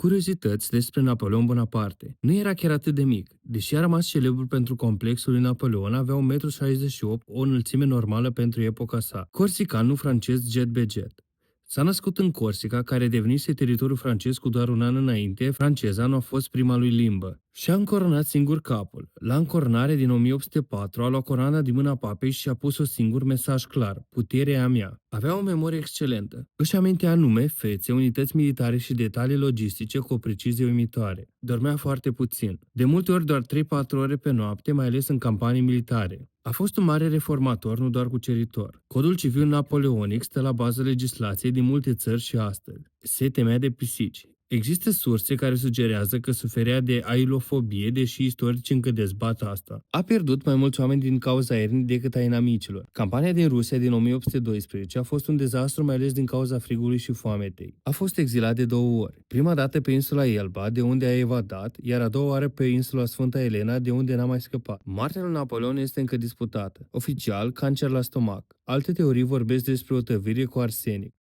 Curiozități despre Napoleon Bonaparte. Nu era chiar atât de mic. Deși a rămas celebru pentru complexul lui Napoleon, avea 1,68 m, o înălțime normală pentru epoca sa. Corsicanul francez Jet Beget. S-a născut în Corsica, care devenise teritoriul francez cu doar un an înainte, franceza nu a fost prima lui limbă. Și-a încoronat singur capul. La încoronare din 1804 a luat coroana din mâna papei și a pus un singur mesaj clar: puterea e a mea. Avea o memorie excelentă. Își amintea nume, fețe, unități militare și detalii logistice cu o precizie uimitoare. Dormea foarte puțin. De multe ori doar 3-4 ore pe noapte, mai ales în campanii militare. A fost un mare reformator, nu doar cuceritor. Codul civil napoleonic stă la bază legislației din multe țări și astăzi. Se temea de pisici. Există surse care sugerează că suferea de ailofobie, deși istorici încă dezbat asta. A pierdut mai mulți oameni din cauza iernii decât a inamicilor. Campania din Rusia din 1812 a fost un dezastru, mai ales din cauza frigului și foametei. A fost exilat de 2 ori. Prima dată pe insula Elba, de unde a evadat, iar a doua oară pe insula Sfânta Elena, de unde n-a mai scăpat. Moartea lui Napoleon este încă disputată. Oficial, cancer la stomac. Alte teorii vorbesc despre o tăvire cu arsenic.